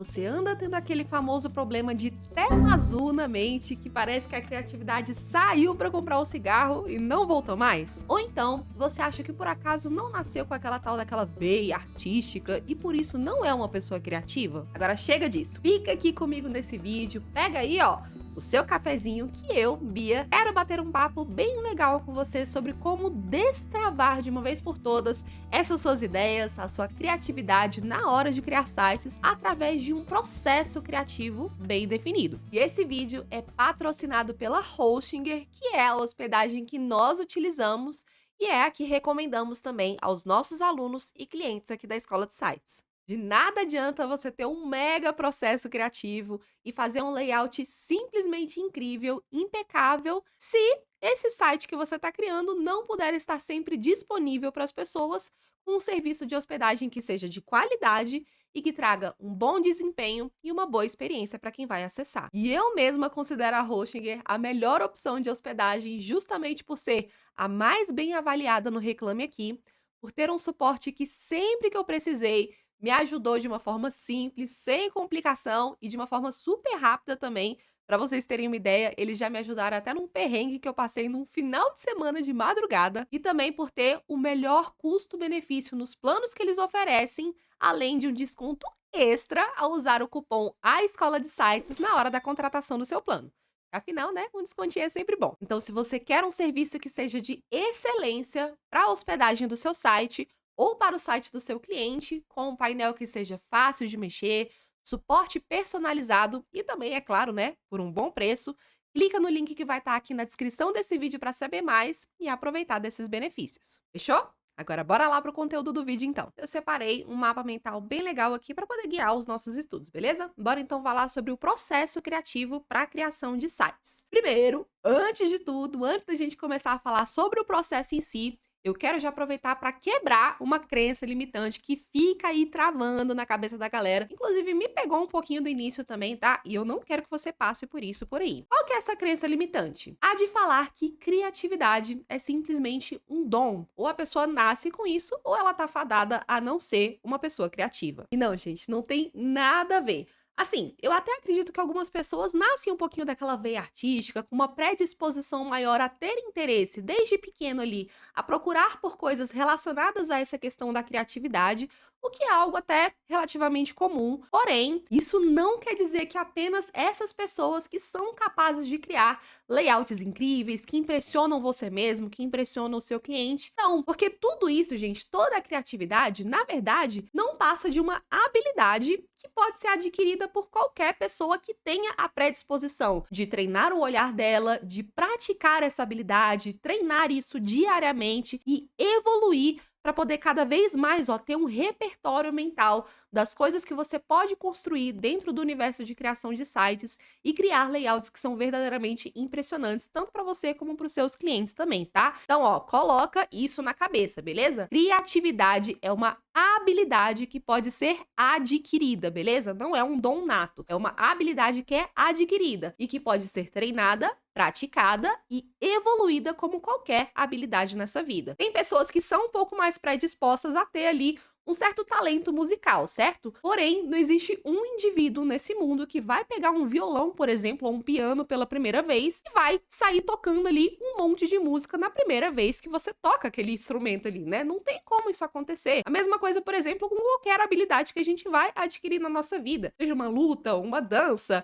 Você anda tendo aquele famoso problema de tela azul na mente, que parece que a criatividade saiu para comprar o cigarro e não voltou mais? Ou então, você acha que por acaso não nasceu com aquela tal daquela veia artística e por isso não é uma pessoa criativa? Agora chega disso. Fica aqui comigo nesse vídeo, pega aí, ó, o seu cafezinho que eu, Bia, quero bater um papo bem legal com você sobre como destravar de uma vez por todas essas suas ideias, a sua criatividade na hora de criar sites através de um processo criativo bem definido. E esse vídeo é patrocinado pela Hostinger, que é a hospedagem que nós utilizamos e é a que recomendamos também aos nossos alunos e clientes aqui da Escola de Sites. De nada adianta você ter um mega processo criativo e fazer um layout simplesmente incrível, impecável, se esse site que você está criando não puder estar sempre disponível para as pessoas com um serviço de hospedagem que seja de qualidade e que traga um bom desempenho e uma boa experiência para quem vai acessar. E eu mesma considero a Hostinger a melhor opção de hospedagem justamente por ser a mais bem avaliada no Reclame Aqui, por ter um suporte que sempre que eu precisei me ajudou de uma forma simples, sem complicação e de uma forma super rápida também. Para vocês terem uma ideia, eles já me ajudaram até num perrengue que eu passei num final de semana de madrugada e também por ter o melhor custo-benefício nos planos que eles oferecem, além de um desconto extra ao usar o cupom A Escola de Sites na hora da contratação do seu plano. Afinal, né, um descontinho é sempre bom. Então, se você quer um serviço que seja de excelência para a hospedagem do seu site, ou para o site do seu cliente, com um painel que seja fácil de mexer, suporte personalizado e também, é claro, né, por um bom preço, clica no link que vai estar aqui na descrição desse vídeo para saber mais e aproveitar desses benefícios. Fechou? Agora bora lá pro conteúdo do vídeo então. Eu separei um mapa mental bem legal aqui para poder guiar os nossos estudos, beleza? Bora então falar sobre o processo criativo para a criação de sites. Primeiro, antes de tudo, antes da gente começar a falar sobre o processo em si, eu quero já aproveitar para quebrar uma crença limitante que fica aí travando na cabeça da galera. Inclusive, me pegou um pouquinho do início também, tá? E eu não quero que você passe por isso por aí. Qual que é essa crença limitante? A de falar que criatividade é simplesmente um dom. Ou a pessoa nasce com isso, ou ela tá fadada a não ser uma pessoa criativa. E não, gente, não tem nada a ver. Assim, eu até acredito que algumas pessoas nascem um pouquinho daquela veia artística, com uma predisposição maior a ter interesse desde pequeno ali, a procurar por coisas relacionadas a essa questão da criatividade, o que é algo até relativamente comum. Porém, isso não quer dizer que apenas essas pessoas que são capazes de criar layouts incríveis, que impressionam você mesmo, que impressionam o seu cliente. Não, porque tudo isso, gente, toda a criatividade, na verdade, não passa de uma habilidade que pode ser adquirida por qualquer pessoa que tenha a predisposição de treinar o olhar dela, de praticar essa habilidade, treinar isso diariamente e evoluir para poder cada vez mais, ó, ter um repertório mental das coisas que você pode construir dentro do universo de criação de sites e criar layouts que são verdadeiramente impressionantes, tanto para você como para os seus clientes também, tá? Então, ó, coloca isso na cabeça, beleza? Criatividade é uma habilidade que pode ser adquirida, beleza? Não é um dom nato, é uma habilidade que é adquirida e que pode ser treinada, praticada e evoluída como qualquer habilidade nessa vida. Tem pessoas que são um pouco mais predispostas a ter ali um certo talento musical, certo? Porém, não existe um indivíduo nesse mundo que vai pegar um violão, por exemplo, ou um piano pela primeira vez e vai sair tocando ali um monte de música na primeira vez que você toca aquele instrumento ali, né? Não tem como isso acontecer. A mesma coisa, por exemplo, com qualquer habilidade que a gente vai adquirir na nossa vida, seja uma luta, uma dança,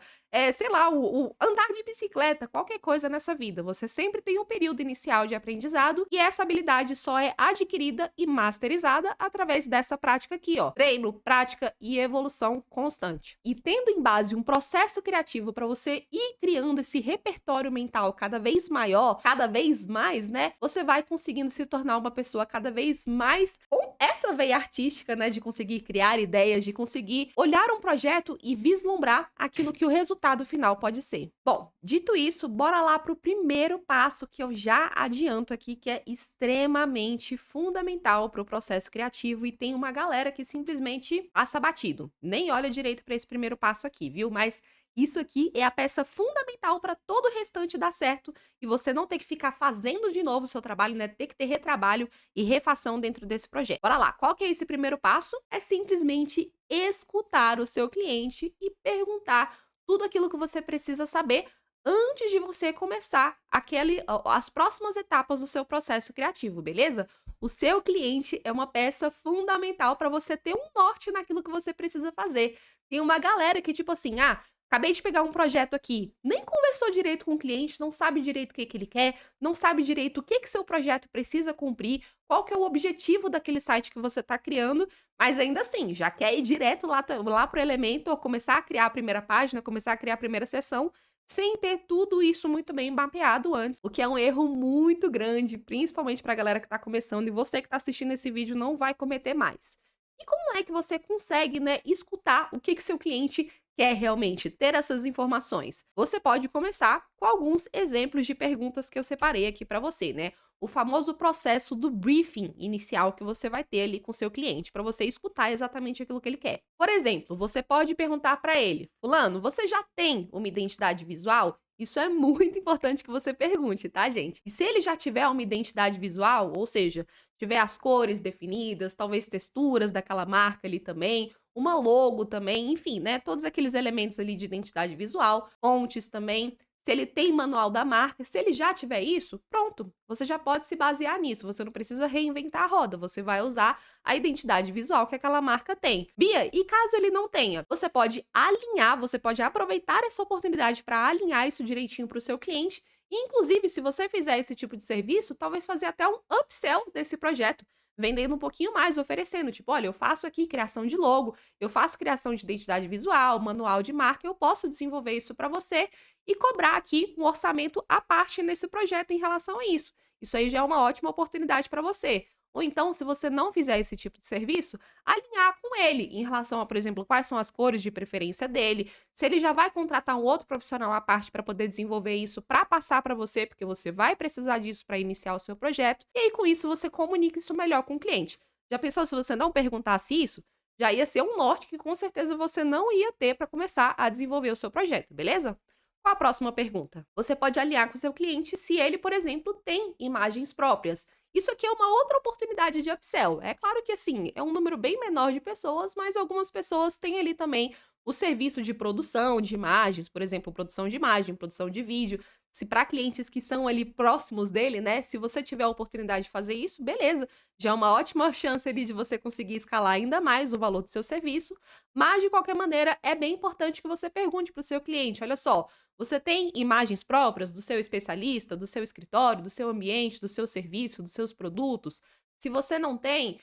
sei lá, o andar de bicicleta, qualquer coisa nessa vida. Você sempre tem um período inicial de aprendizado e essa habilidade só é adquirida e masterizada através dessa prática aqui, ó. Treino, prática e evolução constante. E tendo em base um processo criativo para você ir criando esse repertório mental cada vez maior, cada vez mais, né? Você vai conseguindo se tornar uma pessoa cada vez mais com essa veia artística, né? De conseguir criar ideias, de conseguir olhar um projeto e vislumbrar aquilo que o resultado resultado final pode ser. Bom, dito isso, bora lá para o primeiro passo que eu já adianto aqui, que é extremamente fundamental para o processo criativo e tem uma galera que simplesmente passa batido. Nem olha direito para esse primeiro passo aqui, viu? Mas isso aqui é a peça fundamental para todo o restante dar certo e você não ter que ficar fazendo de novo o seu trabalho, né? Ter que ter retrabalho e refação dentro desse projeto. Bora lá, qual que é esse primeiro passo? É simplesmente escutar o seu cliente e perguntar tudo aquilo que você precisa saber antes de você começar as próximas etapas do seu processo criativo, beleza? O seu cliente é uma peça fundamental para você ter um norte naquilo que você precisa fazer. Tem uma galera que, tipo assim, acabei de pegar um projeto aqui, nem conversou direito com o cliente, não sabe direito o que que ele quer, não sabe direito o que que seu projeto precisa cumprir, qual que é o objetivo daquele site que você está criando, mas ainda assim, já quer ir direto lá pro Elementor, começar a criar a primeira página, começar a criar a primeira seção, sem ter tudo isso muito bem mapeado antes, o que é um erro muito grande, principalmente para a galera que está começando, e você que está assistindo esse vídeo não vai cometer mais. E como é que você consegue, né, escutar o que que seu cliente quer realmente ter essas informações? Você pode começar com alguns exemplos de perguntas que eu separei aqui para você, né? O famoso processo do briefing inicial que você vai ter ali com seu cliente, para você escutar exatamente aquilo que ele quer. Por exemplo, você pode perguntar para ele: Fulano, você já tem uma identidade visual? Isso é muito importante que você pergunte, tá, gente? E se ele já tiver uma identidade visual, ou seja, tiver as cores definidas, talvez texturas daquela marca ali também, uma logo também, enfim, né? Todos aqueles elementos ali de identidade visual, fontes também. Se ele tem manual da marca, se ele já tiver isso, pronto, você já pode se basear nisso, você não precisa reinventar a roda, você vai usar a identidade visual que aquela marca tem. Bia, e caso ele não tenha? Você pode alinhar, você pode aproveitar essa oportunidade para alinhar isso direitinho para o seu cliente, e inclusive, se você fizer esse tipo de serviço, talvez fazer até um upsell desse projeto, vendendo um pouquinho mais, oferecendo, tipo, olha, eu faço aqui criação de logo, eu faço criação de identidade visual, manual de marca, eu posso desenvolver isso para você e cobrar aqui um orçamento à parte nesse projeto em relação a isso. Isso aí já é uma ótima oportunidade para você. Ou então, se você não fizer esse tipo de serviço, alinhar com ele em relação a, por exemplo, quais são as cores de preferência dele, se ele já vai contratar um outro profissional à parte para poder desenvolver isso para passar para você, porque você vai precisar disso para iniciar o seu projeto, e aí com isso você comunica isso melhor com o cliente. Já pensou se você não perguntasse isso? Já ia ser um norte que com certeza você não ia ter para começar a desenvolver o seu projeto, beleza? Qual a próxima pergunta? Você pode alinhar com o seu cliente se ele, por exemplo, tem imagens próprias. Isso aqui é uma outra oportunidade de upsell. É claro que, assim, é um número bem menor de pessoas, mas algumas pessoas têm ali também o serviço de produção de imagens, por exemplo, produção de imagem, produção de vídeo. Se para clientes que são ali próximos dele, né? Se você tiver a oportunidade de fazer isso, beleza. Já é uma ótima chance ali de você conseguir escalar ainda mais o valor do seu serviço. Mas, de qualquer maneira, é bem importante que você pergunte para o seu cliente: olha só, você tem imagens próprias do seu especialista, do seu escritório, do seu ambiente, do seu serviço, dos seus produtos? Se você não tem,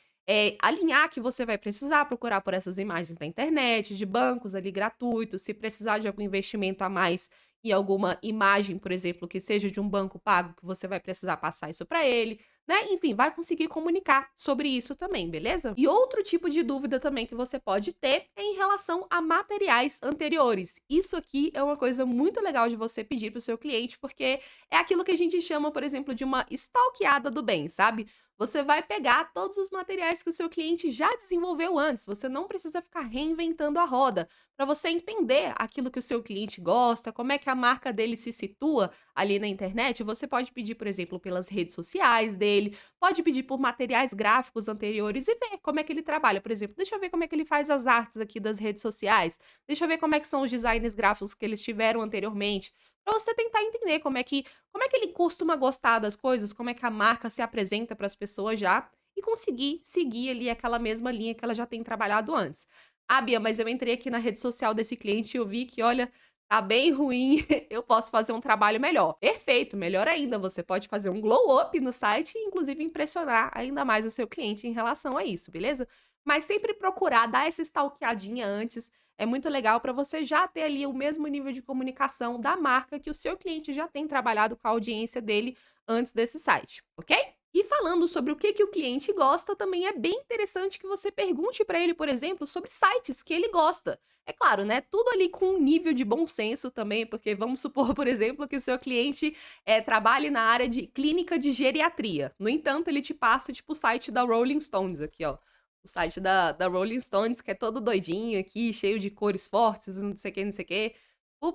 alinhar que você vai precisar procurar por essas imagens na internet, de bancos ali gratuitos, se precisar de algum investimento a mais em alguma imagem, por exemplo, que seja de um banco pago, que você vai precisar passar isso para ele, né? Enfim, vai conseguir comunicar sobre isso também, beleza? E outro tipo de dúvida também que você pode ter é em relação a materiais anteriores. Isso aqui é uma coisa muito legal de você pedir para o seu cliente, porque é aquilo que a gente chama, por exemplo, de uma stalkeada do bem, sabe? Você vai pegar todos os materiais que o seu cliente já desenvolveu antes, você não precisa ficar reinventando a roda, para você entender aquilo que o seu cliente gosta, como é que a marca dele se situa ali na internet. Você pode pedir, por exemplo, pelas redes sociais dele, pode pedir por materiais gráficos anteriores e ver como é que ele trabalha. Por exemplo, deixa eu ver como é que ele faz as artes aqui das redes sociais, deixa eu ver como é que são os designs gráficos que eles tiveram anteriormente, para você tentar entender como é que ele costuma gostar das coisas, como é que a marca se apresenta para as pessoas já, e conseguir seguir ali aquela mesma linha que ela já tem trabalhado antes. Ah, Bia, mas eu entrei aqui na rede social desse cliente e eu vi que, olha, tá bem ruim, eu posso fazer um trabalho melhor. Perfeito, melhor ainda, você pode fazer um glow up no site e inclusive impressionar ainda mais o seu cliente em relação a isso, beleza? Mas sempre procurar dar essa stalkeadinha antes, é muito legal para você já ter ali o mesmo nível de comunicação da marca que o seu cliente já tem trabalhado com a audiência dele antes desse site, ok? E falando sobre o que o cliente gosta, também é bem interessante que você pergunte para ele, por exemplo, sobre sites que ele gosta. É claro, né? Tudo ali com um nível de bom senso também, porque vamos supor, por exemplo, que o seu cliente trabalhe na área de clínica de geriatria. No entanto, ele te passa, tipo, o site da Rolling Stones aqui, ó. O site da Rolling Stones, que é todo doidinho aqui, cheio de cores fortes, não sei o que, não sei o que.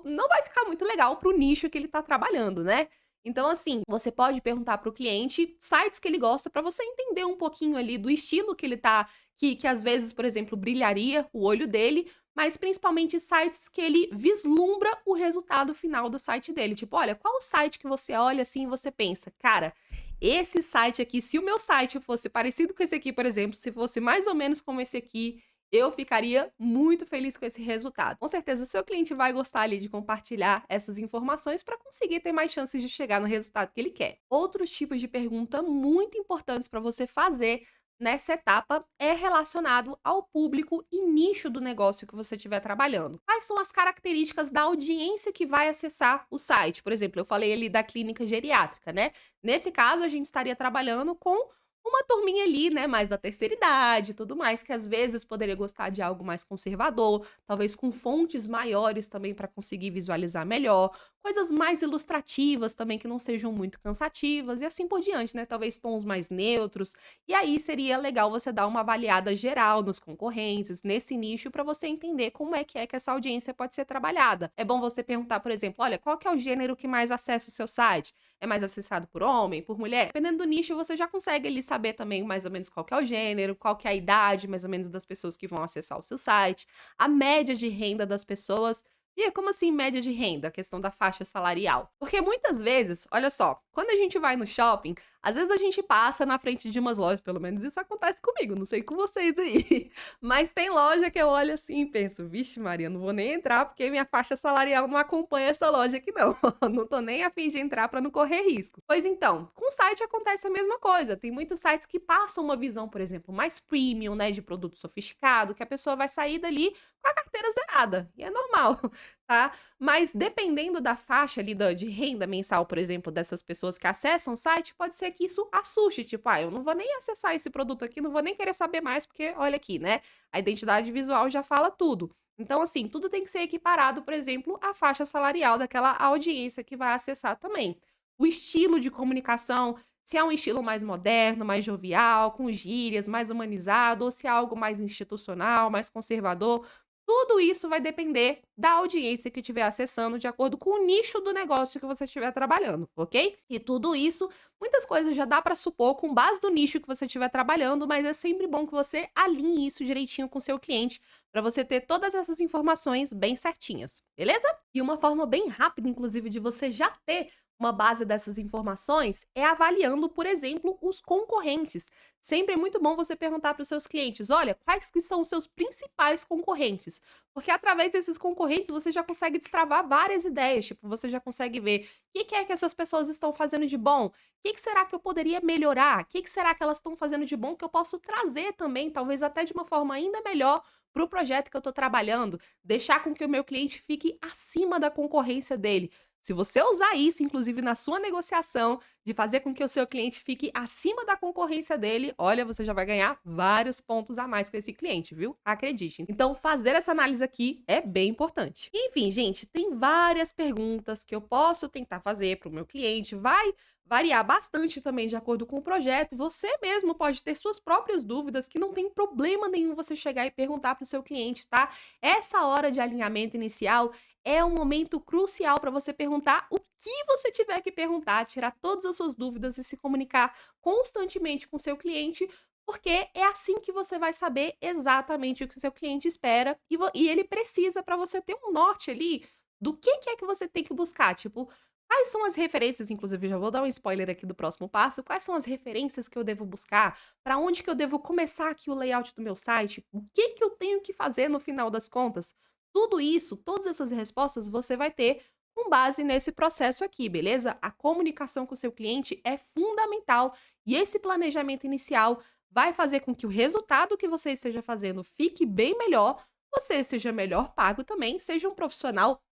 Não vai ficar muito legal pro nicho que ele tá trabalhando, né? Então, assim, você pode perguntar para o cliente sites que ele gosta para você entender um pouquinho ali do estilo que ele tá, que às vezes, por exemplo, brilharia o olho dele, mas principalmente sites que ele vislumbra o resultado final do site dele. Tipo, olha, qual o site que você olha assim e você pensa, cara, esse site aqui, se o meu site fosse parecido com esse aqui, por exemplo, se fosse mais ou menos como esse aqui, eu ficaria muito feliz com esse resultado. Com certeza, seu cliente vai gostar ali de compartilhar essas informações para conseguir ter mais chances de chegar no resultado que ele quer. Outros tipos de pergunta muito importantes para você fazer nessa etapa é relacionado ao público e nicho do negócio que você estiver trabalhando. Quais são as características da audiência que vai acessar o site? Por exemplo, eu falei ali da clínica geriátrica, né? Nesse caso, a gente estaria trabalhando com uma turminha ali, né, mais da terceira idade e tudo mais, que às vezes poderia gostar de algo mais conservador, talvez com fontes maiores também para conseguir visualizar melhor, coisas mais ilustrativas também que não sejam muito cansativas e assim por diante, né? Talvez tons mais neutros. E aí seria legal você dar uma avaliada geral nos concorrentes, nesse nicho, para você entender como é que essa audiência pode ser trabalhada. É bom você perguntar, por exemplo, olha, qual que é o gênero que mais acessa o seu site? É mais acessado por homem, por mulher? Dependendo do nicho, você já consegue ali saber também mais ou menos qual que é o gênero, qual que é a idade mais ou menos das pessoas que vão acessar o seu site, a média de renda das pessoas. E como assim média de renda? A questão da faixa salarial. Porque muitas vezes, olha só, quando a gente vai no shopping, às vezes a gente passa na frente de umas lojas, pelo menos isso acontece comigo, não sei com vocês aí. Mas tem loja que eu olho assim e penso, vixe Maria, não vou nem entrar porque minha faixa salarial não acompanha essa loja aqui não. Não tô nem a fim de entrar para não correr risco. Pois então, com o site acontece a mesma coisa. Tem muitos sites que passam uma visão, por exemplo, mais premium, né, de produto sofisticado, que a pessoa vai sair dali com a carteira zerada. E é normal, tá? Mas dependendo da faixa ali de renda mensal, por exemplo, dessas pessoas que acessam o site, pode ser que isso assuste. Tipo, eu não vou nem acessar esse produto aqui, não vou nem querer saber mais, porque olha aqui, né? A identidade visual já fala tudo. Então, assim, tudo tem que ser equiparado, por exemplo, à faixa salarial daquela audiência que vai acessar também. O estilo de comunicação, se é um estilo mais moderno, mais jovial, com gírias, mais humanizado, ou se é algo mais institucional, mais conservador. Tudo isso vai depender da audiência que estiver acessando, de acordo com o nicho do negócio que você estiver trabalhando, ok? E tudo isso, muitas coisas já dá para supor com base do nicho que você estiver trabalhando, mas é sempre bom que você alinhe isso direitinho com o seu cliente, para você ter todas essas informações bem certinhas, beleza? E uma forma bem rápida, inclusive, de você já ter uma base dessas informações é avaliando, por exemplo, os concorrentes. Sempre é muito bom você perguntar para os seus clientes, olha, quais que são os seus principais concorrentes? Porque através desses concorrentes você já consegue destravar várias ideias, tipo, você já consegue ver o que é que essas pessoas estão fazendo de bom, o que será que eu poderia melhorar, o que será que elas estão fazendo de bom que eu posso trazer também, talvez até de uma forma ainda melhor para o projeto que eu estou trabalhando, deixar com que o meu cliente fique acima da concorrência dele. Se você usar isso, inclusive, na sua negociação, de fazer com que o seu cliente fique acima da concorrência dele, olha, você já vai ganhar vários pontos a mais com esse cliente, viu? Acredite. Então, fazer essa análise aqui é bem importante. Enfim, gente, tem várias perguntas que eu posso tentar fazer para o meu cliente, vai variar bastante também de acordo com o projeto. Você mesmo pode ter suas próprias dúvidas, que não tem problema nenhum você chegar e perguntar para o seu cliente, tá? Essa hora de alinhamento inicial é um momento crucial para você perguntar o que você tiver que perguntar, tirar todas as suas dúvidas e se comunicar constantemente com o seu cliente, porque é assim que você vai saber exatamente o que o seu cliente espera e ele precisa para você ter um norte ali do que é que você tem que buscar. Tipo, quais são as referências, inclusive já vou dar um spoiler aqui do próximo passo, quais são as referências que eu devo buscar, para onde que eu devo começar aqui o layout do meu site, o que eu tenho que fazer no final das contas. Tudo isso, todas essas respostas você vai ter com base nesse processo aqui, beleza? A comunicação com o seu cliente é fundamental e esse planejamento inicial vai fazer com que o resultado que você esteja fazendo fique bem melhor, você seja melhor pago também, seja um profissional,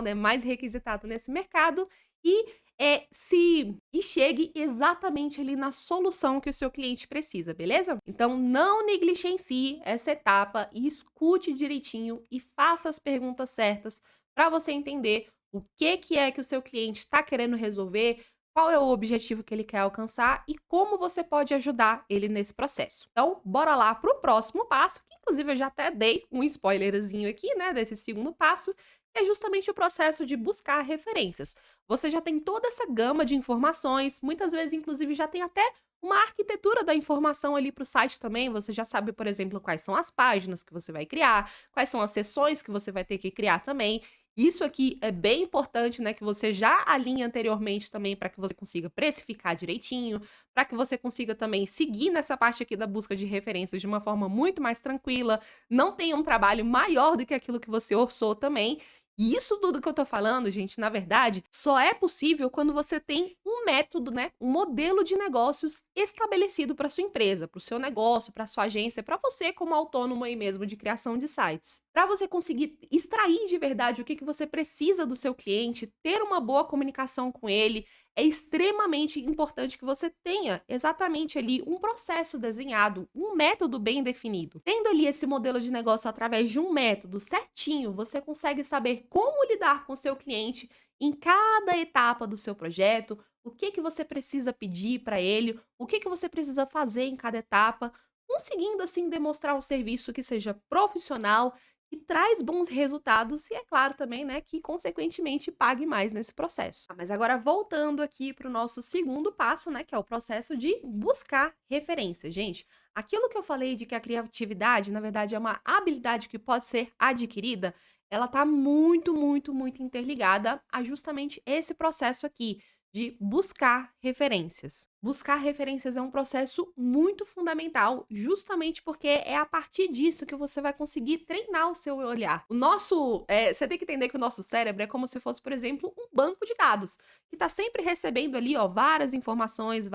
né, mais requisitado nesse mercado e e chegue exatamente ali na solução que o seu cliente precisa, beleza? Então não negligencie essa etapa e escute direitinho e faça as perguntas certas para você entender o que é que o seu cliente está querendo resolver, qual é o objetivo que ele quer alcançar e como você pode ajudar ele nesse processo. Então, bora lá para o próximo passo, que inclusive eu já até dei um spoilerzinho aqui, né, desse segundo passo, que é justamente o processo de buscar referências. Você já tem toda essa gama de informações, muitas vezes, inclusive, já tem até uma arquitetura da informação ali para o site também. Você já sabe, por exemplo, quais são as páginas que você vai criar, quais são as seções que você vai ter que criar também. Isso aqui é bem importante, né, que você já alinhe anteriormente também para que você consiga precificar direitinho, para que você consiga também seguir nessa parte aqui da busca de referências de uma forma muito mais tranquila, não tenha um trabalho maior do que aquilo que você orçou também. E isso tudo que eu tô falando, gente, na verdade, só é possível quando você tem um método, né, um modelo de negócios estabelecido para sua empresa, para o seu negócio, para sua agência, para você como autônomo aí mesmo de criação de sites. Para você conseguir extrair de verdade o que você precisa do seu cliente, ter uma boa comunicação com ele, é extremamente importante que você tenha exatamente ali um processo desenhado, um método bem definido. Tendo ali esse modelo de negócio através de um método certinho, você consegue saber como lidar com o seu cliente em cada etapa do seu projeto, o que você precisa pedir para ele, o que você precisa fazer em cada etapa, conseguindo assim demonstrar um serviço que seja profissional e traz bons resultados e é claro também, né, que consequentemente pague mais nesse processo. Mas agora voltando aqui para o nosso segundo passo, né, que é o processo de buscar referência. Gente, aquilo que eu falei de que a criatividade, na verdade, é uma habilidade que pode ser adquirida, ela tá muito, muito, muito interligada a justamente esse processo aqui de buscar referências. Buscar referências é um processo muito fundamental, justamente porque é a partir disso que você vai conseguir treinar o seu olhar. Você tem que entender que o nosso cérebro é como se fosse, por exemplo, um banco de dados, que está sempre recebendo ali, ó, várias informações,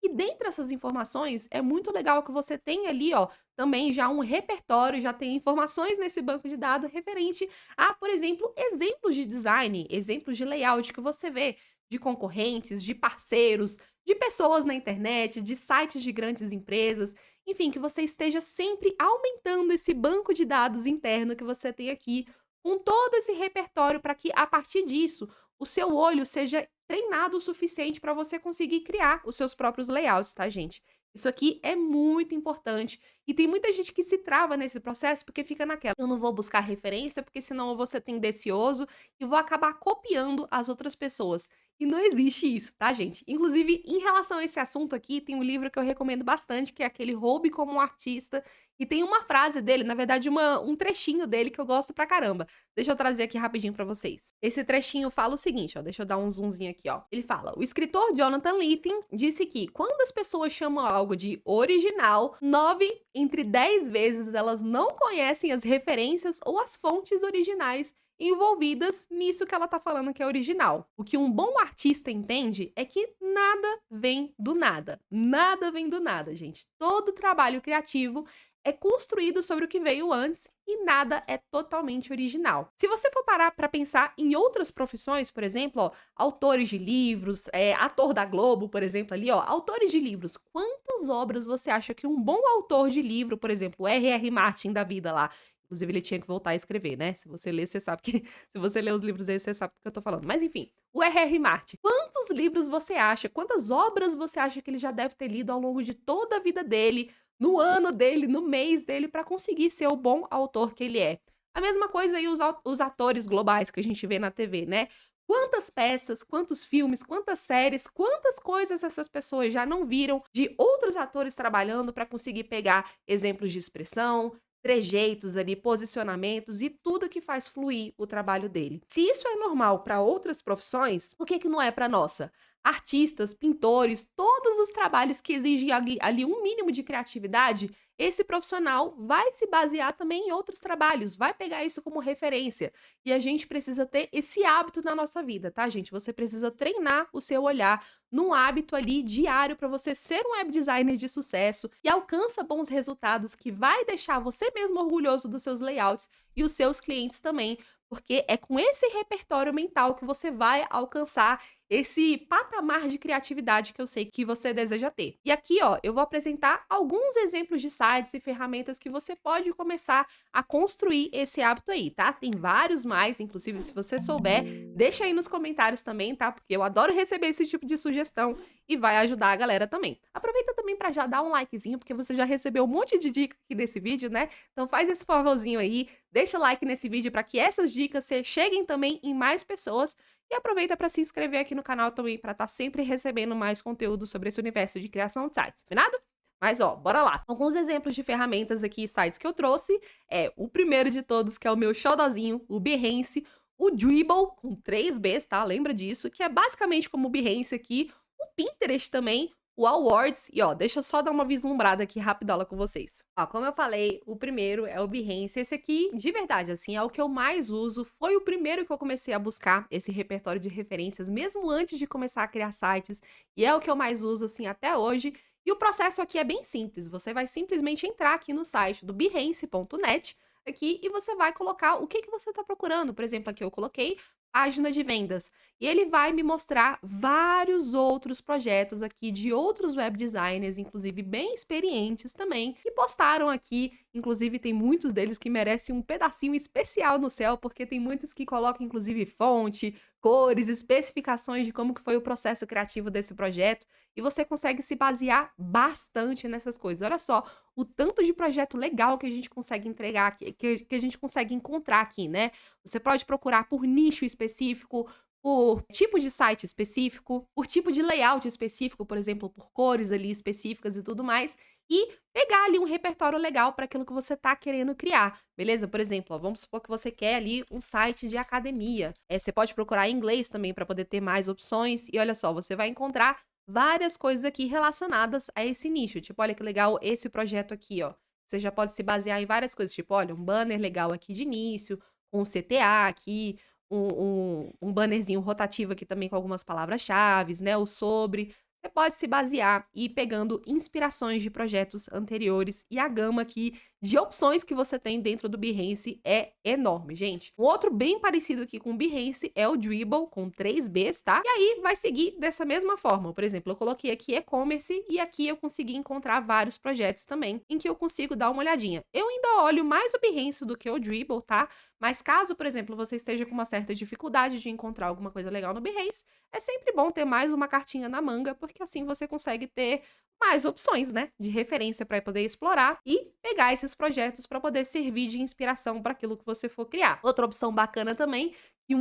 e dentre essas informações, é muito legal que você tenha ali, ó, também já um repertório, já tem informações nesse banco de dados referente a, por exemplo, exemplos de design, exemplos de layout que você vê de concorrentes, de parceiros, de pessoas na internet, de sites de grandes empresas, enfim, que você esteja sempre aumentando esse banco de dados interno que você tem aqui, com todo esse repertório para que a partir disso o seu olho seja treinado o suficiente para você conseguir criar os seus próprios layouts, tá, gente? Isso aqui é muito importante e tem muita gente que se trava nesse processo porque fica naquela, eu não vou buscar referência porque senão eu vou ser tendencioso e vou acabar copiando as outras pessoas. E não existe isso, tá, gente? Inclusive, em relação a esse assunto aqui, tem um livro que eu recomendo bastante, que é aquele Roube como um Artista, e tem uma frase dele, na verdade, um trechinho dele que eu gosto pra caramba. Deixa eu trazer aqui rapidinho pra vocês. Esse trechinho fala o seguinte, ó, deixa eu dar um zoomzinho aqui, ó. Ele fala: o escritor Jonathan Lethem disse que quando as pessoas chamam algo de original, 9 entre 10 vezes elas não conhecem as referências ou as fontes originais envolvidas nisso que ela tá falando que é original. O que um bom artista entende é que nada vem do nada. Nada vem do nada, gente. Todo trabalho criativo é construído sobre o que veio antes e nada é totalmente original. Se você for parar para pensar em outras profissões, por exemplo, ó, autores de livros, ator da Globo, por exemplo, ali, ó, autores de livros. Quantas obras você acha que um bom autor de livro, por exemplo, R.R. Martin da vida lá, inclusive ele tinha que voltar a escrever, né? Se você ler, você sabe que se você ler os livros dele, você sabe do que eu tô falando. Mas enfim, o R.R. Martin. Quantos livros você acha, quantas obras você acha que ele já deve ter lido ao longo de toda a vida dele, no ano dele, no mês dele, para conseguir ser o bom autor que ele é? A mesma coisa aí os atores globais que a gente vê na TV, né? Quantas peças, quantos filmes, quantas séries, quantas coisas essas pessoas já não viram de outros atores trabalhando para conseguir pegar exemplos de expressão, trejeitos ali, posicionamentos e tudo que faz fluir o trabalho dele. Se isso é normal para outras profissões, por que que não é para nossa? Artistas, pintores, todos os trabalhos que exigem ali um mínimo de criatividade, esse profissional vai se basear também em outros trabalhos, vai pegar isso como referência. E a gente precisa ter esse hábito na nossa vida, tá, gente? Você precisa treinar o seu olhar num hábito ali diário para você ser um web designer de sucesso e alcança bons resultados que vai deixar você mesmo orgulhoso dos seus layouts e os seus clientes também, porque é com esse repertório mental que você vai alcançar esse patamar de criatividade que eu sei que você deseja ter. E aqui, ó, eu vou apresentar alguns exemplos de sites e ferramentas que você pode começar a construir esse hábito aí, tá? Tem vários mais, inclusive se você souber, deixa aí nos comentários também, tá? Porque eu adoro receber esse tipo de sugestão e vai ajudar a galera também. Aproveita também para já dar um likezinho, porque você já recebeu um monte de dica aqui nesse vídeo, né? Então faz esse favorzinho aí, deixa o like nesse vídeo para que essas dicas cheguem também em mais pessoas. E aproveita para se inscrever aqui no canal também para estar sempre recebendo mais conteúdo sobre esse universo de criação de sites, combinado? Mas ó, bora lá. Alguns exemplos de ferramentas aqui, sites que eu trouxe, é o primeiro de todos, que é o meu xodozinho, o Behance, o Dribbble, com 3 Bs, tá? Lembra disso, que é basicamente como o Behance aqui, o Pinterest também, o Awards, e ó, deixa eu só dar uma vislumbrada aqui rapidola com vocês. Ó, como eu falei, o primeiro é o Behance, esse aqui, de verdade, assim, é o que eu mais uso, foi o primeiro que eu comecei a buscar esse repertório de referências, mesmo antes de começar a criar sites, e é o que eu mais uso, assim, até hoje, e o processo aqui é bem simples, você vai simplesmente entrar aqui no site do behance.net, aqui, e você vai colocar o que você está procurando, por exemplo, aqui eu coloquei página de vendas. E ele vai me mostrar vários outros projetos aqui de outros web designers, inclusive bem experientes também, que postaram aqui. Inclusive, tem muitos deles que merecem um pedacinho especial no céu, porque tem muitos que colocam, inclusive, fonte, cores, especificações de como que foi o processo criativo desse projeto. E você consegue se basear bastante nessas coisas. Olha só, o tanto de projeto legal que a gente consegue entregar aqui, que a gente consegue encontrar aqui, né? Você pode procurar por nicho específico, por tipo de site específico, por tipo de layout específico, por exemplo, por cores ali específicas e tudo mais, e pegar ali um repertório legal para aquilo que você está querendo criar, beleza? Por exemplo, ó, vamos supor que você quer ali um site de academia. Você pode procurar em inglês também para poder ter mais opções, e olha só, você vai encontrar várias coisas aqui relacionadas a esse nicho. Tipo, olha que legal esse projeto aqui, ó. Você já pode se basear em várias coisas, tipo, olha, um banner legal aqui de início, um CTA aqui, um bannerzinho rotativo aqui também com algumas palavras-chaves, né? O sobre. Você pode se basear e ir pegando inspirações de projetos anteriores e a gama aqui de opções que você tem dentro do Behance é enorme, gente. Um outro bem parecido aqui com o Behance é o Dribbble, com 3 Bs, tá? E aí vai seguir dessa mesma forma. Por exemplo, eu coloquei aqui e-commerce e aqui eu consegui encontrar vários projetos também em que eu consigo dar uma olhadinha. Eu ainda olho mais o Behance do que o Dribbble, tá? Mas caso, por exemplo, você esteja com uma certa dificuldade de encontrar alguma coisa legal no Behance, é sempre bom ter mais uma cartinha na manga, porque assim você consegue ter mais opções, né, de referência para poder explorar e pegar esses projetos para poder servir de inspiração para aquilo que você for criar. Outra opção bacana também, que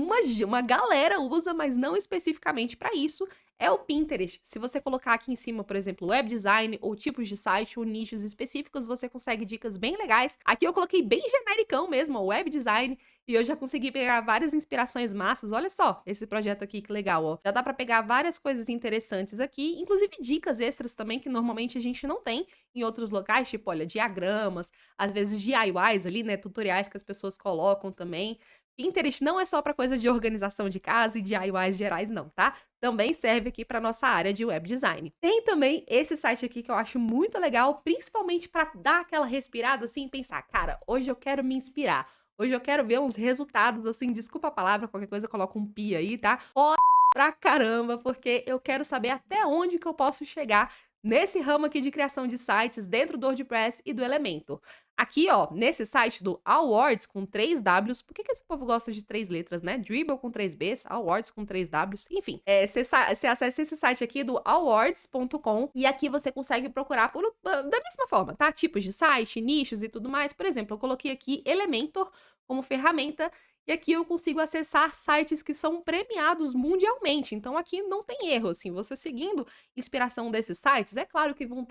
uma galera usa, mas não especificamente para isso, é o Pinterest. Se você colocar aqui em cima, por exemplo, web design ou tipos de site ou nichos específicos, você consegue dicas bem legais. Aqui eu coloquei bem genericão mesmo, ó, web design, e eu já consegui pegar várias inspirações massas. Olha só esse projeto aqui, que legal, ó. Já dá pra pegar várias coisas interessantes aqui, inclusive dicas extras também que normalmente a gente não tem em outros locais, tipo, olha, diagramas, às vezes DIYs ali, né, tutoriais que as pessoas colocam também. Pinterest não é só para coisa de organização de casa e DIYs gerais não, tá? Também serve aqui para nossa área de web design. Tem também esse site aqui que eu acho muito legal, principalmente para dar aquela respirada assim e pensar, cara, hoje eu quero me inspirar. Hoje eu quero ver uns resultados assim, desculpa a palavra, qualquer coisa eu coloco um pi aí, tá? Pra caramba, porque eu quero saber até onde que eu posso chegar nesse ramo aqui de criação de sites dentro do WordPress e do Elementor. Aqui, ó, nesse site do Awards com 3 Ws, por que esse povo gosta de 3 letras, né? Dribbble com 3 Bs, Awards com 3 Ws, enfim. Você acessa esse site aqui do awards.com e aqui você consegue procurar da mesma forma, tá? Tipos de site, nichos e tudo mais. Por exemplo, eu coloquei aqui Elementor como ferramenta e aqui eu consigo acessar sites que são premiados mundialmente. Então aqui não tem erro, assim, você seguindo inspiração desses sites, é claro que vão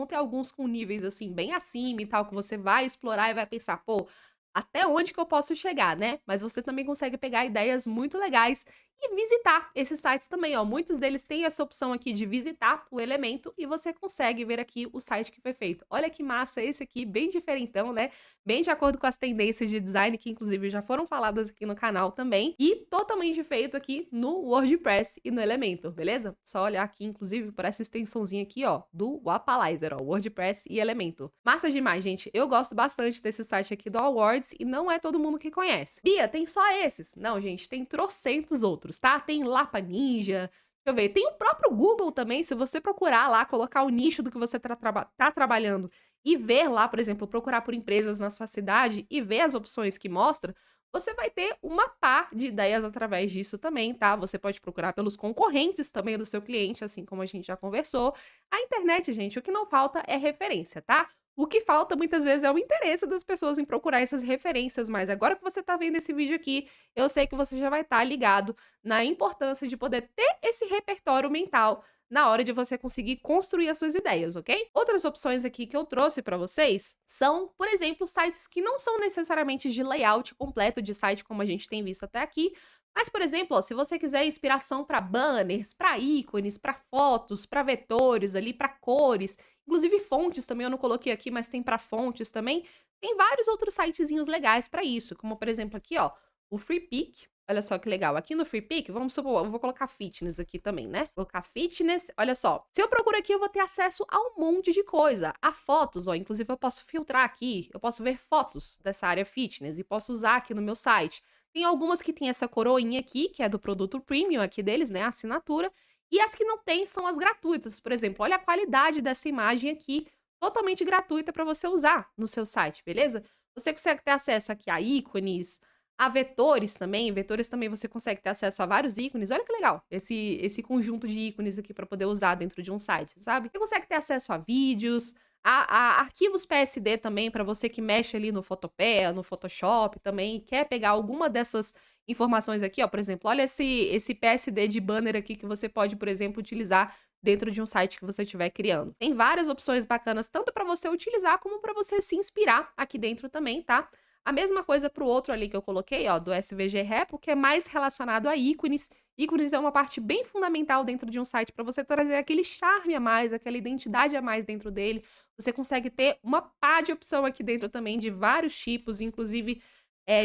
ter alguns com níveis, assim, bem acima e tal, que você vai explorar e vai pensar, pô, até onde que eu posso chegar, né? Mas você também consegue pegar ideias muito legais e visitar esses sites também, ó. Muitos deles têm essa opção aqui de visitar o elemento e você consegue ver aqui o site que foi feito. Olha que massa esse aqui, bem diferentão, né? Bem de acordo com as tendências de design que inclusive já foram faladas aqui no canal também e totalmente feito aqui no WordPress e no Elementor, beleza? Só olhar aqui inclusive por essa extensãozinha aqui, ó, do Wapalizer, ó, WordPress e Elementor. Massa demais, gente. Eu gosto bastante desse site aqui do Awards e não é todo mundo que conhece. Bia, tem só esses? Não, gente, tem trocentos outros, tá? Tem Lapa Ninja, deixa eu ver, tem o próprio Google também, se você procurar lá, colocar o nicho do que você tá trabalhando e ver lá, por exemplo, procurar por empresas na sua cidade e ver as opções que mostra, você vai ter uma pá de ideias através disso também, tá? Você pode procurar pelos concorrentes também do seu cliente, assim como a gente já conversou. A internet, gente, o que não falta é referência, tá? O que falta muitas vezes é o interesse das pessoas em procurar essas referências, mas agora que você tá vendo esse vídeo aqui, eu sei que você já vai estar ligado na importância de poder ter esse repertório mental na hora de você conseguir construir as suas ideias, ok? Outras opções aqui que eu trouxe para vocês são, por exemplo, sites que não são necessariamente de layout completo de site como a gente tem visto até aqui, mas, por exemplo, ó, se você quiser inspiração para banners, para ícones, para fotos, para vetores ali, para cores, inclusive fontes também eu não coloquei aqui, mas tem para fontes também. Tem vários outros sitezinhos legais para isso, como por exemplo aqui, ó, o Freepik. Olha só que legal. Aqui no Freepik, vamos supor, eu vou colocar fitness aqui também, né? Vou colocar fitness. Olha só. Se eu procuro aqui, eu vou ter acesso a um monte de coisa. A fotos, ó. Inclusive, eu posso filtrar aqui. Eu posso ver fotos dessa área fitness e posso usar aqui no meu site. Tem algumas que tem essa coroinha aqui, que é do produto premium aqui deles, né? A assinatura. E as que não tem são as gratuitas. Por exemplo, olha a qualidade dessa imagem aqui, totalmente gratuita para você usar no seu site, beleza? Você consegue ter acesso aqui a ícones, a vetores também. Vetores também você consegue ter acesso a vários ícones. Olha que legal esse conjunto de ícones aqui para poder usar dentro de um site, sabe? Você consegue ter acesso a vídeos, a arquivos PSD também, para você que mexe ali no Photopea, no Photoshop também, e quer pegar alguma dessas informações aqui, ó, por exemplo, olha esse PSD de banner aqui que você pode, por exemplo, utilizar dentro de um site que você estiver criando. Tem várias opções bacanas, tanto para você utilizar como para você se inspirar aqui dentro também, tá? A mesma coisa para o outro ali que eu coloquei, ó, do SVG Repo, que é mais relacionado a ícones. Ícones é uma parte bem fundamental dentro de um site para você trazer aquele charme a mais, aquela identidade a mais dentro dele. Você consegue ter uma pá de opção aqui dentro também de vários tipos, inclusive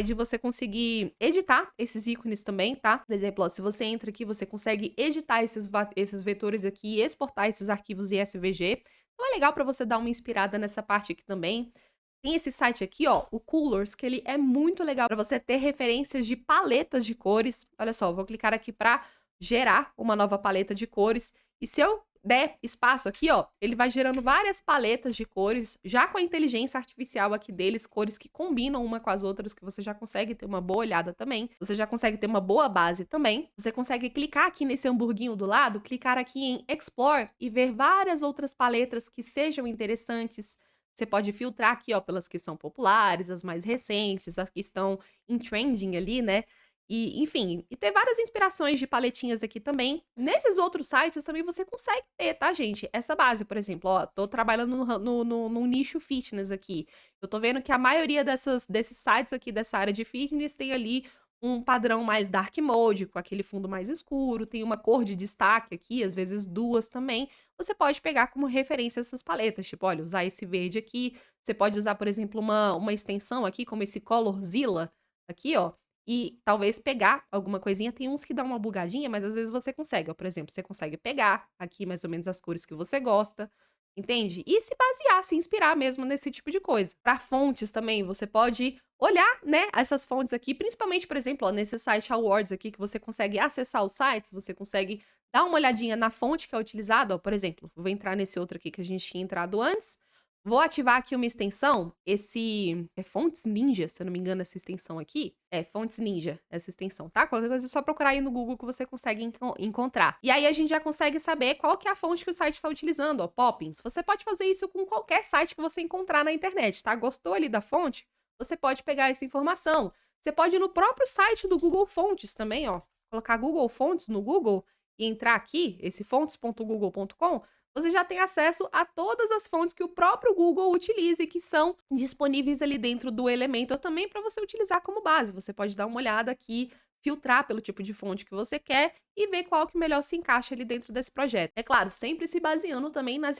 de você conseguir editar esses ícones também, tá? Por exemplo, ó, se você entra aqui, você consegue editar esses vetores aqui e exportar esses arquivos em SVG. Então é legal para você dar uma inspirada nessa parte aqui também. Tem esse site aqui, ó, o Coolors, que ele é muito legal para você ter referências de paletas de cores. Olha só, eu vou clicar aqui para gerar uma nova paleta de cores. E se eu der espaço aqui, ó, ele vai gerando várias paletas de cores, já com a inteligência artificial aqui deles, cores que combinam uma com as outras, que você já consegue ter uma boa olhada também. Você já consegue ter uma boa base também. Você consegue clicar aqui nesse hamburguinho do lado, clicar aqui em Explore e ver várias outras paletas que sejam interessantes. Você pode filtrar aqui, ó, pelas que são populares, as mais recentes, as que estão em trending ali, né? E, enfim, e ter várias inspirações de paletinhas aqui também. Nesses outros sites também você consegue ter, tá, gente? Essa base, por exemplo, ó, tô trabalhando no nicho fitness aqui. Eu tô vendo que a maioria desses sites aqui dessa área de fitness tem ali um padrão mais dark mode, com aquele fundo mais escuro, tem uma cor de destaque aqui, às vezes duas também. Você pode pegar como referência essas paletas, tipo, olha, usar esse verde aqui. Você pode usar, por exemplo, uma extensão aqui, como esse Colorzilla aqui, ó, e talvez pegar alguma coisinha. Tem uns que dão uma bugadinha, mas às vezes você consegue, ó, por exemplo, você consegue pegar aqui mais ou menos as cores que você gosta, entende? E se basear, se inspirar mesmo nesse tipo de coisa. Para fontes também, você pode olhar, né, essas fontes aqui, principalmente, por exemplo, ó, nesse site Awards aqui, que você consegue acessar os sites, você consegue dar uma olhadinha na fonte que é utilizada, ó, por exemplo, vou entrar nesse outro aqui que a gente tinha entrado antes, vou ativar aqui uma extensão, é Fontes Ninja, se eu não me engano, essa extensão aqui. É Fontes Ninja, essa extensão, tá? Qualquer coisa é só procurar aí no Google que você consegue encontrar. E aí a gente já consegue saber qual que é a fonte que o site está utilizando, ó, Poppins. Você pode fazer isso com qualquer site que você encontrar na internet, tá? Gostou ali da fonte? Você pode pegar essa informação. Você pode ir no próprio site do Google Fontes também, ó. Colocar Google Fontes no Google e entrar aqui, esse fontes.google.com, você já tem acesso a todas as fontes que o próprio Google utiliza e que são disponíveis ali dentro do Elementor também para você utilizar como base. Você pode dar uma olhada aqui, filtrar pelo tipo de fonte que você quer e ver qual que melhor se encaixa ali dentro desse projeto. É claro, sempre se baseando também nas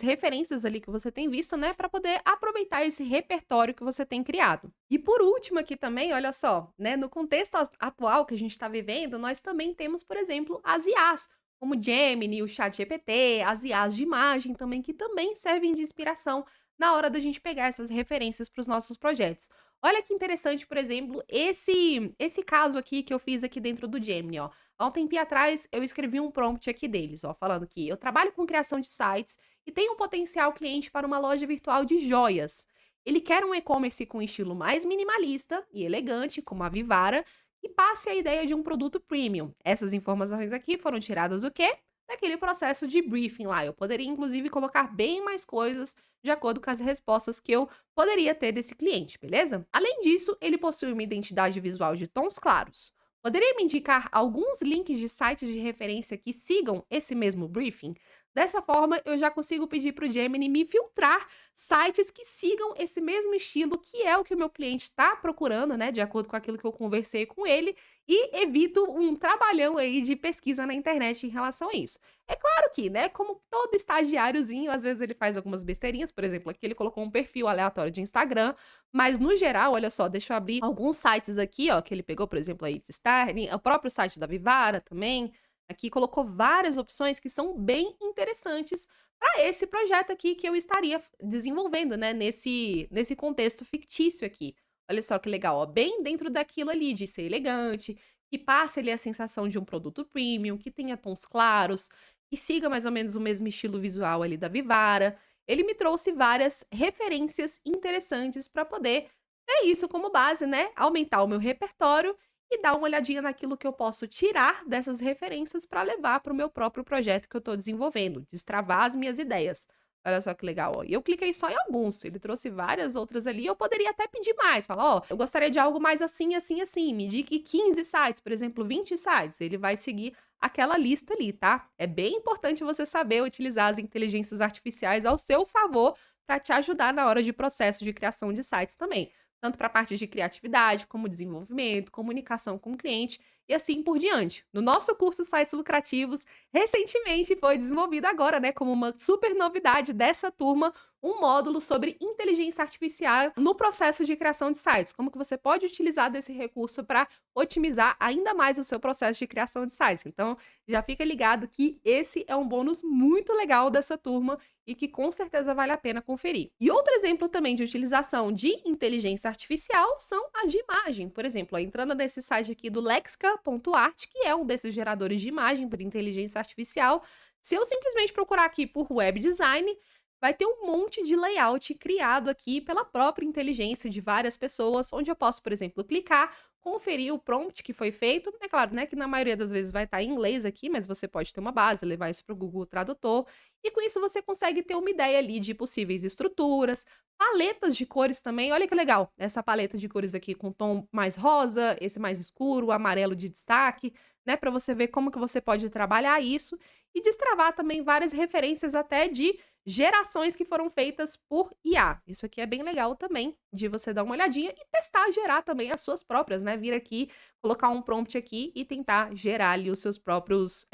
referências ali que você tem visto, né, para poder aproveitar esse repertório que você tem criado. E por último aqui também, olha só, né, no contexto atual que a gente está vivendo, nós também temos, por exemplo, as IAs, como o Gemini, o ChatGPT, as IAs de imagem também, que também servem de inspiração na hora da gente pegar essas referências para os nossos projetos. Olha que interessante, por exemplo, esse caso aqui que eu fiz aqui dentro do Gemini, ó. Há um tempinho atrás, eu escrevi um prompt aqui deles, ó, falando que eu trabalho com criação de sites e tenho um potencial cliente para uma loja virtual de joias. Ele quer um e-commerce com estilo mais minimalista e elegante, como a Vivara, e passe a ideia de um produto premium. Essas informações aqui foram tiradas do quê? Daquele processo de briefing lá. Eu poderia, inclusive, colocar bem mais coisas de acordo com as respostas que eu poderia ter desse cliente, beleza? Além disso, ele possui uma identidade visual de tons claros. Poderia me indicar alguns links de sites de referência que sigam esse mesmo briefing? Dessa forma, eu já consigo pedir para o Gemini me filtrar sites que sigam esse mesmo estilo, que é o que o meu cliente está procurando, né? De acordo com aquilo que eu conversei com ele, e evito um trabalhão aí de pesquisa na internet em relação a isso. É claro que, né, como todo estagiáriozinho, às vezes ele faz algumas besteirinhas, por exemplo, aqui ele colocou um perfil aleatório de Instagram, mas no geral, olha só, deixa eu abrir alguns sites aqui, ó, que ele pegou, por exemplo, aí de Starling, o próprio site da Vivara também. Aqui colocou várias opções que são bem interessantes para esse projeto aqui que eu estaria desenvolvendo, né, nesse contexto fictício aqui. Olha só que legal, ó, bem dentro daquilo ali de ser elegante, que passe ali a sensação de um produto premium, que tenha tons claros, que siga mais ou menos o mesmo estilo visual ali da Vivara. Ele me trouxe várias referências interessantes para poder ter isso como base, né? Aumentar o meu repertório e dar uma olhadinha naquilo que eu posso tirar dessas referências para levar para o meu próprio projeto que eu estou desenvolvendo, destravar as minhas ideias. Olha só que legal, ó. E eu cliquei só em alguns, ele trouxe várias outras ali. Eu poderia até pedir mais, falar, ó, eu gostaria de algo mais assim, assim, assim. Me indique 15 sites, por exemplo, 20 sites. Ele vai seguir aquela lista ali, tá? É bem importante você saber utilizar as inteligências artificiais ao seu favor para te ajudar na hora de processo de criação de sites também, tanto para a parte de criatividade, como desenvolvimento, comunicação com o cliente e assim por diante. No nosso curso Sites Lucrativos, recentemente foi desenvolvido agora, né, como uma super novidade dessa turma, um módulo sobre inteligência artificial no processo de criação de sites. Como que você pode utilizar desse recurso para otimizar ainda mais o seu processo de criação de sites. Então, já fica ligado que esse é um bônus muito legal dessa turma e que com certeza vale a pena conferir. E outro exemplo também de utilização de inteligência artificial são as de imagem. Por exemplo, ó, entrando nesse site aqui do Lexica.art, que é um desses geradores de imagem por inteligência artificial, se eu simplesmente procurar aqui por web design, vai ter um monte de layout criado aqui pela própria inteligência de várias pessoas, onde eu posso, por exemplo, clicar, conferir o prompt que foi feito. É claro, né, que na maioria das vezes vai estar em inglês aqui, mas você pode ter uma base, levar isso para o Google Tradutor, e com isso você consegue ter uma ideia ali de possíveis estruturas, paletas de cores também. Olha que legal, essa paleta de cores aqui com tom mais rosa, esse mais escuro, o amarelo de destaque, né, para você ver como que você pode trabalhar isso e destravar também várias referências até de gerações que foram feitas por IA. Isso aqui é bem legal também, de você dar uma olhadinha e testar, gerar também as suas próprias, né? Vir aqui, colocar um prompt aqui e tentar gerar ali os seus próprios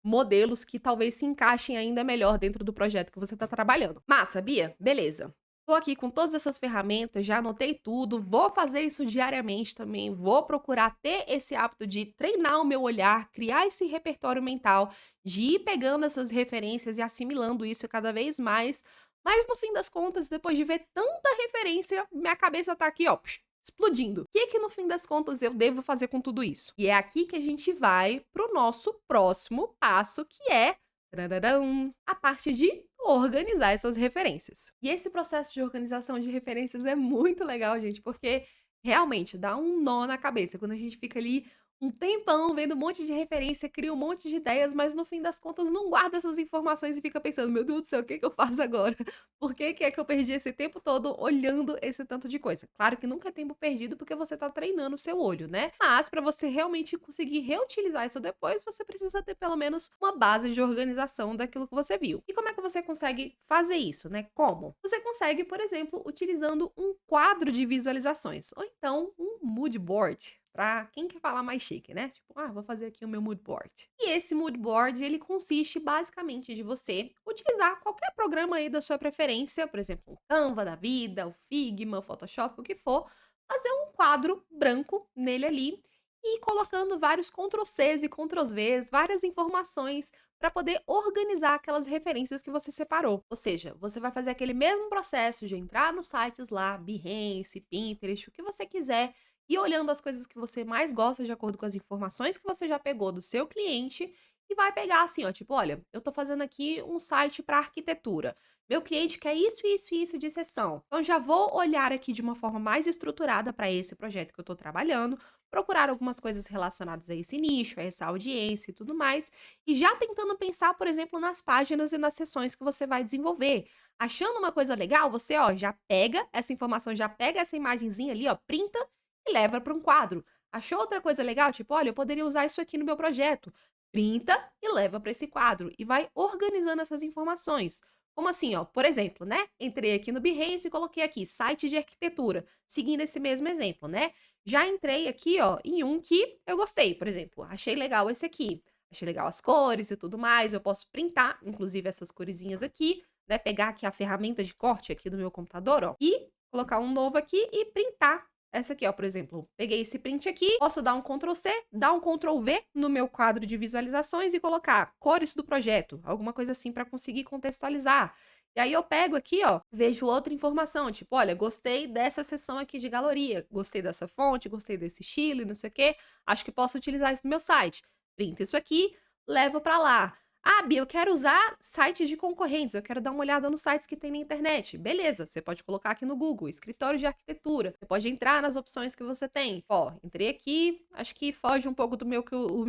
modelos que talvez se encaixem ainda melhor dentro do projeto que você está trabalhando. Massa, Bia? Beleza. Tô aqui com todas essas ferramentas, já anotei tudo, vou fazer isso diariamente também, vou procurar ter esse hábito de treinar o meu olhar, criar esse repertório mental, de ir pegando essas referências e assimilando isso cada vez mais. Mas no fim das contas, depois de ver tanta referência, minha cabeça tá aqui, ó, explodindo. O que no fim das contas eu devo fazer com tudo isso? E é aqui que a gente vai pro nosso próximo passo, que é tararã, a parte de organizar essas referências. E esse processo de organização de referências é muito legal, gente, porque realmente dá um nó na cabeça quando a gente fica ali um tempão vendo um monte de referência, cria um monte de ideias, mas no fim das contas não guarda essas informações e fica pensando, meu Deus do céu, o que que eu faço agora? Por que é que eu perdi esse tempo todo olhando esse tanto de coisa? Claro que nunca é tempo perdido porque você tá treinando o seu olho, né? Mas para você realmente conseguir reutilizar isso depois, você precisa ter pelo menos uma base de organização daquilo que você viu. E como é que você consegue fazer isso, né? Como? Você consegue, por exemplo, utilizando um quadro de visualizações ou então um mood board. pra quem quer falar mais chique, né? Tipo, vou fazer aqui o meu mood board. E esse mood board, ele consiste basicamente de você utilizar qualquer programa aí da sua preferência, por exemplo, o Canva da vida, o Figma, o Photoshop, o que for, fazer um quadro branco nele ali e ir colocando vários Ctrl+Cs e Ctrl+Vs, várias informações para poder organizar aquelas referências que você separou. Ou seja, você vai fazer aquele mesmo processo de entrar nos sites lá, Behance, Pinterest, o que você quiser, e olhando as coisas que você mais gosta de acordo com as informações que você já pegou do seu cliente e vai pegar assim, ó, tipo, olha, eu tô fazendo aqui um site para arquitetura. Meu cliente quer isso, isso e isso de sessão. Então já vou olhar aqui de uma forma mais estruturada para esse projeto que eu tô trabalhando, procurar algumas coisas relacionadas a esse nicho, a essa audiência e tudo mais, e já tentando pensar, por exemplo, nas páginas e nas sessões que você vai desenvolver. Achando uma coisa legal, você, ó, já pega essa informação, já pega essa imagenzinha ali, ó, printa e leva para um quadro. Achou outra coisa legal? Tipo, olha, eu poderia usar isso aqui no meu projeto. Printa e leva para esse quadro e vai organizando essas informações. Como assim, ó? Por exemplo, né? Entrei aqui no Behance e coloquei aqui site de arquitetura, seguindo esse mesmo exemplo, né? Já entrei aqui, ó, em um que eu gostei, por exemplo, achei legal esse aqui. Achei legal as cores e tudo mais. Eu posso printar, inclusive, essas coresinhas aqui, né? Pegar aqui a ferramenta de corte aqui do meu computador, ó, e colocar um novo aqui e printar essa aqui, ó, por exemplo, peguei esse print aqui, posso dar um Ctrl+C, dar um Ctrl+V no meu quadro de visualizações e colocar cores do projeto, alguma coisa assim para conseguir contextualizar. E aí eu pego aqui, ó, vejo outra informação, tipo, olha, gostei dessa seção aqui de galeria, gostei dessa fonte, gostei desse estilo, não sei o quê, acho que posso utilizar isso no meu site. Printa isso aqui, levo para lá. Ah, Bia, eu quero usar sites de concorrentes, eu quero dar uma olhada nos sites que tem na internet. Beleza, você pode colocar aqui no Google, escritório de arquitetura. Você pode entrar nas opções que você tem. Ó, entrei aqui, acho que foge um pouco do meu que o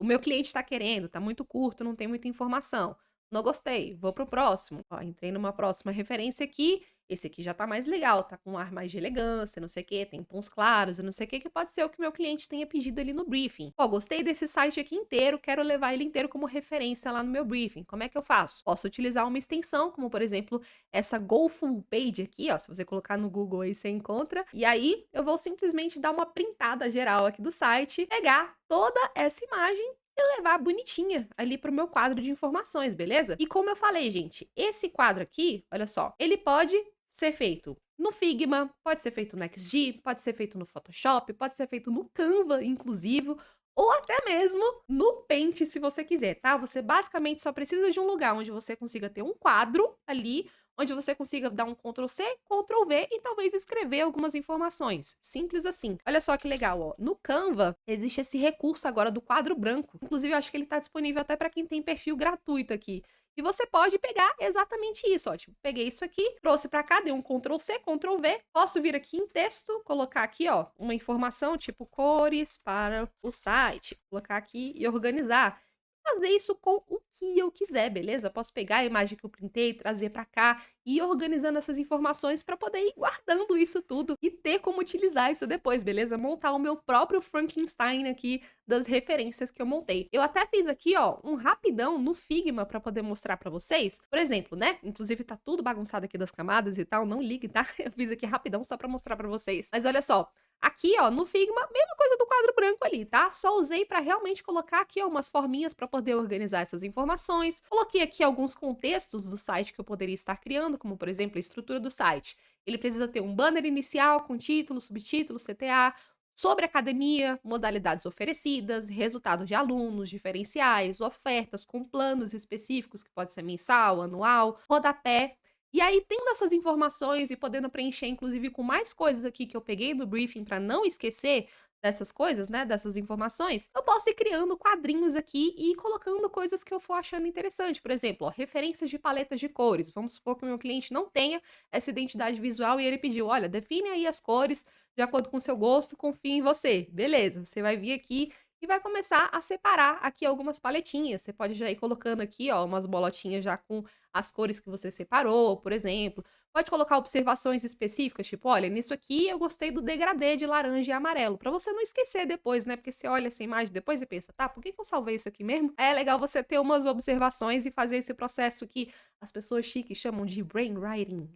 meu cliente está querendo, tá muito curto, não tem muita informação. Não gostei, vou pro próximo. Ó, entrei numa próxima referência aqui. Esse aqui já tá mais legal, tá com um ar mais de elegância, não sei o quê, tem tons claros e não sei o quê, que pode ser o que meu cliente tenha pedido ali no briefing. Ó, gostei desse site aqui inteiro, quero levar ele inteiro como referência lá no meu briefing. Como é que eu faço? Posso utilizar uma extensão, como por exemplo, essa Go Full Page aqui, ó, se você colocar no Google aí você encontra. E aí eu vou simplesmente dar uma printada geral aqui do site, pegar toda essa imagem e levar bonitinha ali pro meu quadro de informações, beleza? E como eu falei, gente, esse quadro aqui, olha só, ele pode ser feito no Figma, pode ser feito no XD, pode ser feito no Photoshop, pode ser feito no Canva, inclusive, ou até mesmo no Paint, se você quiser, tá? Você basicamente só precisa de um lugar onde você consiga ter um quadro ali, onde você consiga dar um Ctrl+C, Ctrl+V e talvez escrever algumas informações. Simples assim. Olha só que legal, ó. No Canva, existe esse recurso agora do quadro branco. Inclusive, eu acho que ele tá disponível até para quem tem perfil gratuito aqui. E você pode pegar exatamente isso, ó. Tipo, peguei isso aqui, trouxe para cá, dei um Ctrl+C, Ctrl+V. Posso vir aqui em texto, colocar aqui, ó, uma informação tipo cores para o site. Colocar aqui e organizar. Fazer isso com o que eu quiser, beleza? Posso pegar a imagem que eu printei, trazer para cá e ir organizando essas informações para poder ir guardando isso tudo e ter como utilizar isso depois, beleza? Montar o meu próprio Frankenstein aqui das referências que eu montei. Eu até fiz aqui, ó, um rapidão no Figma para poder mostrar para vocês. Por exemplo, né? Inclusive tá tudo bagunçado aqui das camadas e tal, não ligue, tá? Eu fiz aqui rapidão só para mostrar para vocês. Mas olha só, aqui, ó, no Figma, mesma coisa do quadro branco ali, tá? Só usei para realmente colocar aqui, ó, umas forminhas para poder organizar essas informações. Coloquei aqui alguns contextos do site que eu poderia estar criando, como, por exemplo, a estrutura do site. Ele precisa ter um banner inicial com título, subtítulo, CTA, sobre academia, modalidades oferecidas, resultados de alunos, diferenciais, ofertas com planos específicos, que pode ser mensal, anual, rodapé. E aí, tendo essas informações e podendo preencher, inclusive, com mais coisas aqui que eu peguei do briefing para não esquecer dessas coisas, né, dessas informações, eu posso ir criando quadrinhos aqui e ir colocando coisas que eu for achando interessante. Por exemplo, ó, referências de paletas de cores. Vamos supor que o meu cliente não tenha essa identidade visual e ele pediu, olha, define aí as cores de acordo com o seu gosto, confio em você. Beleza, você vai vir aqui e vai começar a separar aqui algumas paletinhas. Você pode já ir colocando aqui, ó, umas bolotinhas já com as cores que você separou, por exemplo. Pode colocar observações específicas, tipo, olha, nisso aqui eu gostei do degradê de laranja e amarelo, para você não esquecer depois, né? Porque você olha essa imagem depois e pensa, tá, por que que eu salvei isso aqui mesmo? É legal você ter umas observações e fazer esse processo que as pessoas chiques chamam de brainwriting.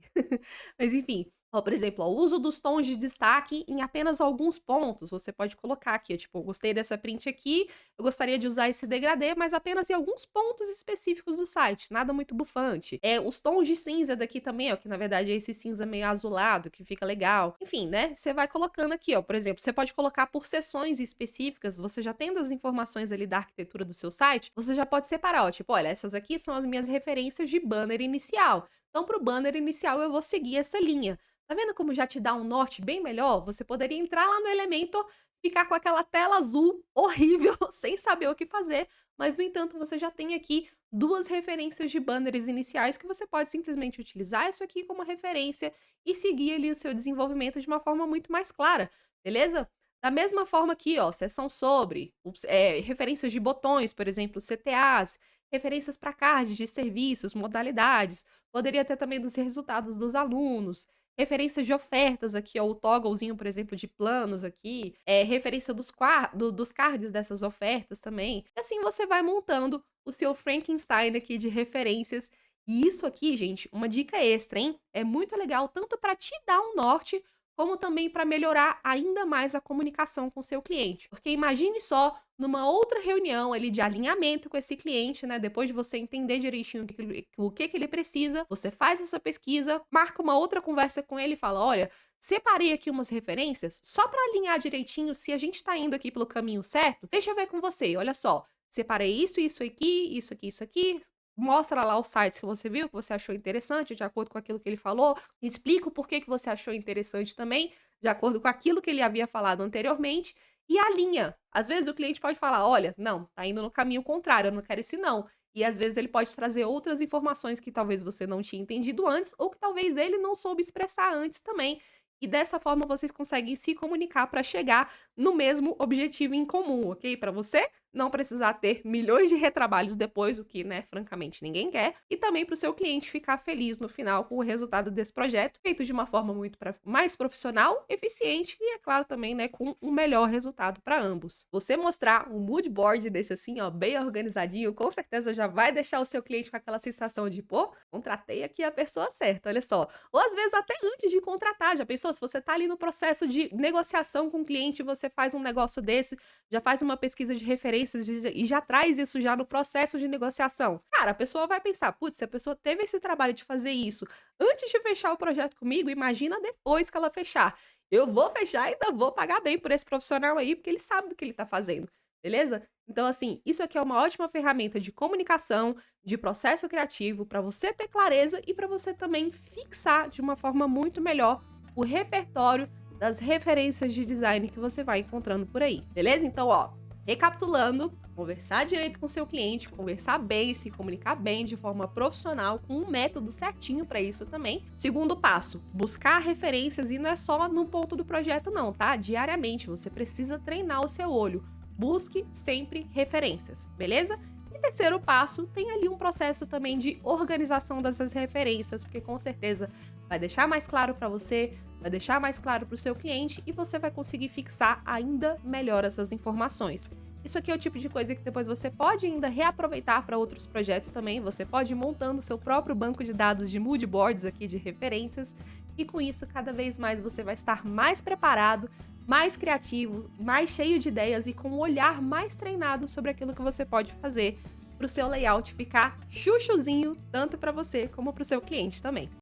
Mas enfim, Ó, por exemplo, ó, o uso dos tons de destaque em apenas alguns pontos. Você pode colocar aqui, tipo, eu gostei dessa print aqui, eu gostaria de usar esse degradê, mas apenas em alguns pontos específicos do site, nada muito bufante. Os tons de cinza daqui também, ó, que na verdade é esse cinza meio azulado, que fica legal. Enfim, né? Você vai colocando aqui, ó, por exemplo, você pode colocar por seções específicas, você já tendo as informações ali da arquitetura do seu site, você já pode separar, ó, tipo, olha, essas aqui são as minhas referências de banner inicial. Então, para o banner inicial, eu vou seguir essa linha. Tá vendo como já te dá um norte bem melhor? Você poderia entrar lá no Elementor, ficar com aquela tela azul horrível, sem saber o que fazer, mas no entanto você já tem aqui duas referências de banners iniciais que você pode simplesmente utilizar isso aqui como referência e seguir ali o seu desenvolvimento de uma forma muito mais clara, beleza? Da mesma forma aqui, ó, seção sobre, referências de botões, por exemplo, CTAs, referências para cards de serviços, modalidades, poderia ter também dos resultados dos alunos, referências de ofertas aqui, ó, o togglezinho, por exemplo, de planos aqui, referência dos cards dessas ofertas também. E assim você vai montando o seu Frankenstein aqui de referências. E isso aqui, gente, uma dica extra, hein? É muito legal tanto para te dar um norte, como também para melhorar ainda mais a comunicação com o seu cliente. Porque imagine só, numa outra reunião ali de alinhamento com esse cliente, né? Depois de você entender direitinho o que que ele precisa, você faz essa pesquisa, marca uma outra conversa com ele e fala: olha, separei aqui umas referências só para alinhar direitinho se a gente está indo aqui pelo caminho certo. Deixa eu ver com você, olha só. Separei isso aqui, isso aqui, isso aqui. Mostra lá os sites que você viu, que você achou interessante, de acordo com aquilo que ele falou. Explica o porquê que você achou interessante também, de acordo com aquilo que ele havia falado anteriormente. E alinha. Às vezes o cliente pode falar: olha, não, tá indo no caminho contrário, eu não quero esse não. E às vezes ele pode trazer outras informações que talvez você não tinha entendido antes, ou que talvez ele não soube expressar antes também. E dessa forma vocês conseguem se comunicar para chegar no mesmo objetivo em comum, ok? Para você não precisar ter milhões de retrabalhos depois, o que, né, francamente ninguém quer, e também para o seu cliente ficar feliz no final com o resultado desse projeto, feito de uma forma muito mais profissional, eficiente e, é claro, também, né, com um melhor resultado para ambos. Você mostrar um mood board desse assim, ó, bem organizadinho, com certeza já vai deixar o seu cliente com aquela sensação de, pô, contratei aqui a pessoa certa, olha só. Ou às vezes até antes de contratar, já pensou? Se você tá ali no processo de negociação com o cliente, você faz um negócio desse, já faz uma pesquisa de referências e já traz isso já no processo de negociação. Cara, a pessoa vai pensar: putz, se a pessoa teve esse trabalho de fazer isso antes de fechar o projeto comigo, imagina depois que ela fechar. Eu vou fechar e ainda vou pagar bem por esse profissional aí, porque ele sabe do que ele tá fazendo, beleza? Então, assim, isso aqui é uma ótima ferramenta de comunicação, de processo criativo, para você ter clareza e para você também fixar de uma forma muito melhor o repertório das referências de design que você vai encontrando por aí, beleza? Então, ó, recapitulando, conversar direito com seu cliente, conversar bem, se comunicar bem de forma profissional, com um método certinho para isso também. Segundo passo, buscar referências, e não é só no ponto do projeto não, tá? Diariamente, você precisa treinar o seu olho. Busque sempre referências, beleza? E terceiro passo, tem ali um processo também de organização dessas referências, porque com certeza vai deixar mais claro para você, vai deixar mais claro para o seu cliente e você vai conseguir fixar ainda melhor essas informações. Isso aqui é o tipo de coisa que depois você pode ainda reaproveitar para outros projetos também. Você pode ir montando seu próprio banco de dados de mood boards aqui de referências e com isso cada vez mais você vai estar mais preparado, mais criativo, mais cheio de ideias e com um olhar mais treinado sobre aquilo que você pode fazer para o seu layout ficar chuchuzinho tanto para você como para o seu cliente também.